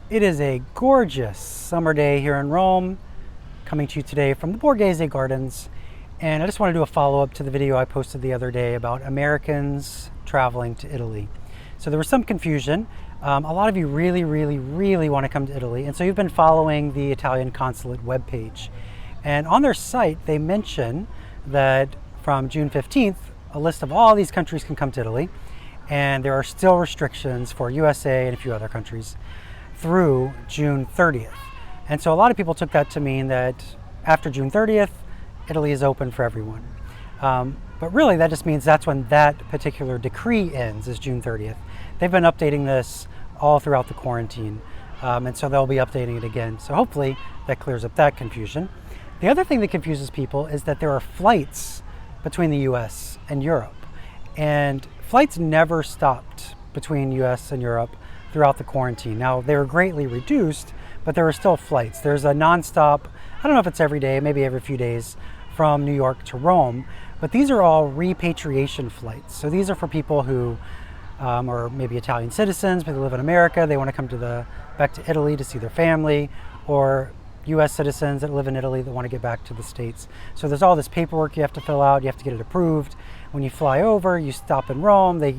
It is a gorgeous summer day here in Rome, coming to you today from the Borghese Gardens. And I just want to do a follow-up to the video I posted the other day about Americans traveling to Italy. So there was some confusion. A lot of you really want to come to Italy. And so you've been following the Italian consulate webpage. And on their site, they mention that from June 15th, a list of all these countries can come to Italy. And there are still restrictions for USA and a few other countries through June 30th. And so a lot of people took that to mean that after June 30th, Italy is open for everyone. But really that just means that's when that particular decree ends, is June 30th. They've been updating this all throughout the quarantine. And so they'll be updating it again. So hopefully that clears up that confusion. The other thing that confuses people is that there are flights between the US and Europe. And flights never stopped between US and Europe throughout the quarantine. Now, they were greatly reduced, but there were still flights. There's a nonstop, I don't know if it's every day, maybe every few days, from New York to Rome, but these are all repatriation flights. So these are for people who are maybe Italian citizens, but they live in America, they want to come back to Italy to see their family, or US citizens that live in Italy that want to get back to the States. So there's all this paperwork you have to fill out, you have to get it approved. When you fly over, you stop in Rome, they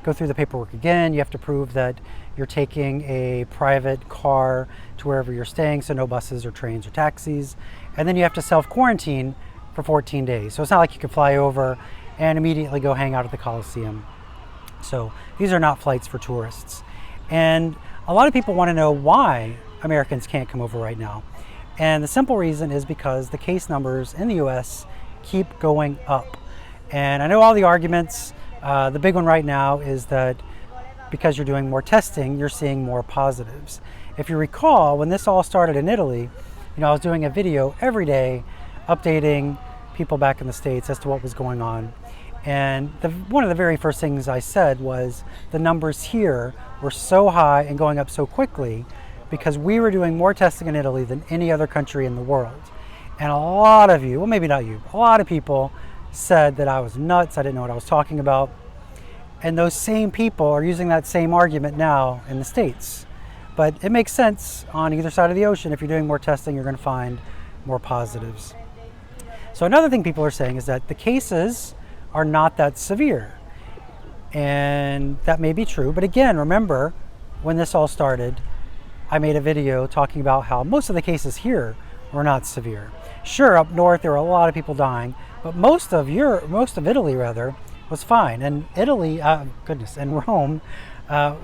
go through the paperwork again. You have to prove that you're taking a private car to wherever you're staying, so no buses or trains or taxis. And then you have to self-quarantine for 14 days. So it's not like you can fly over and immediately go hang out at the Colosseum. So these are not flights for tourists. And a lot of people want to know why Americans can't come over right now. And the simple reason is because the case numbers in the US keep going up. And I know all the arguments. The big one right now is that because you're doing more testing, you're seeing more positives. If you recall, when this all started in Italy, I was doing a video every day updating people back in the States as to what was going on. And one of the very first things I said was the numbers here were so high and going up so quickly because we were doing more testing in Italy than any other country in the world. And a lot of you, well, maybe not you, a lot of people said that I was nuts, I didn't know what I was talking about. And those same people are using that same argument now in the States. But it makes sense on either side of the ocean. If you're doing more testing, you're going to find more positives. So another thing people are saying is that the cases are not that severe. And that may be true. But again, remember, when this all started, I made a video talking about how most of the cases here were not severe. Sure, up north there were a lot of people dying, but most of Italy was fine. And Italy, and Rome,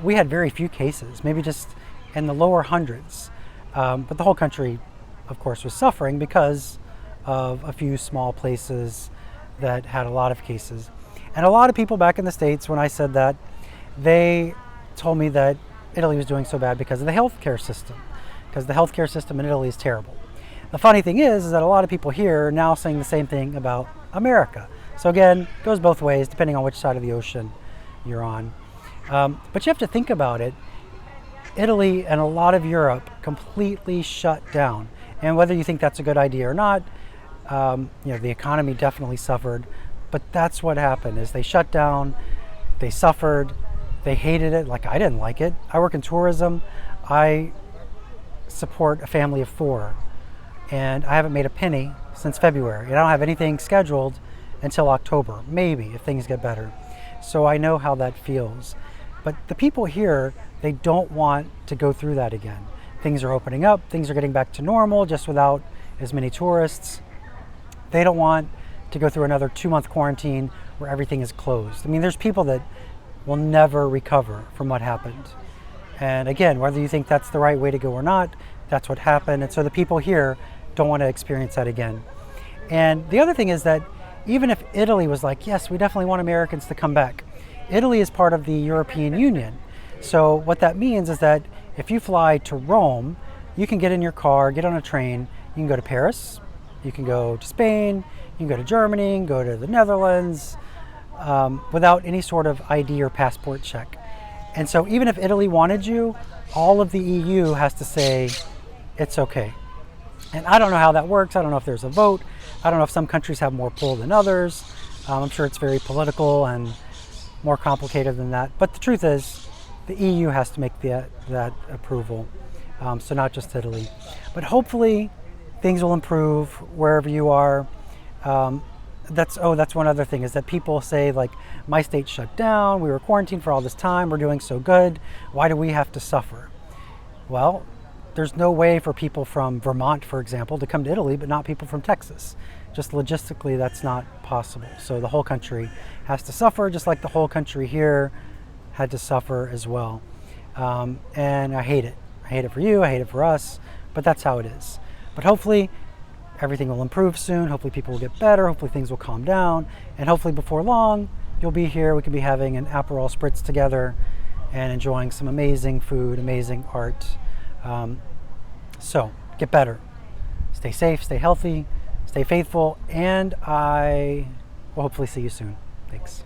we had very few cases, maybe just in the lower hundreds. But the whole country, of course, was suffering because of a few small places that had a lot of cases. And a lot of people back in the States, when I said that, they told me that Italy was doing so bad because of the healthcare system, because the healthcare system in Italy is terrible. The funny thing is that a lot of people here are now saying the same thing about America. So again, it goes both ways depending on which side of the ocean you're on. But you have to think about it. Italy and a lot of Europe completely shut down. And whether you think that's a good idea or not, the economy definitely suffered. But that's what happened, is they shut down, they suffered, they hated it. Like, I didn't like it. I work in tourism. I support a family of 4. And I haven't made a penny since February. And I don't have anything scheduled until October, maybe, if things get better. So I know how that feels. But the people here, they don't want to go through that again. Things are opening up, things are getting back to normal, just without as many tourists. They don't want to go through another 2-month quarantine where everything is closed. I mean, there's people that will never recover from what happened. And again, whether you think that's the right way to go or not, that's what happened. And so the people here don't want to experience that again. And the other thing is that even if Italy was like, yes, we definitely want Americans to come back, Italy is part of the European Union. So what that means is that if you fly to Rome, you can get in your car, get on a train, you can go to Paris, you can go to Spain, you can go to Germany, you can go to the Netherlands, without any sort of ID or passport check. And so even if Italy wanted you, all of the EU has to say it's okay. And I don't know how that works. I don't know if there's a vote. I don't know if some countries have more pull than others. I'm sure it's very political and more complicated than that. But the truth is, the EU has to make that approval. So not just Italy. But hopefully things will improve wherever you are. That's one other thing, is that people say, like, my state shut down, we were quarantined for all this time, we're doing so good, why do we have to suffer? Well, there's no way for people from Vermont, for example, to come to Italy, but not people from Texas. Just logistically, that's not possible. So the whole country has to suffer, just like the whole country here had to suffer as well. And I hate it. I hate it for you, I hate it for us, but that's how it is. But hopefully everything will improve soon. Hopefully people will get better. Hopefully things will calm down. And hopefully before long, you'll be here. We can be having an Aperol Spritz together and enjoying some amazing food, amazing art. So get better. Stay safe, stay healthy, stay faithful, and I will hopefully see you soon. Thanks.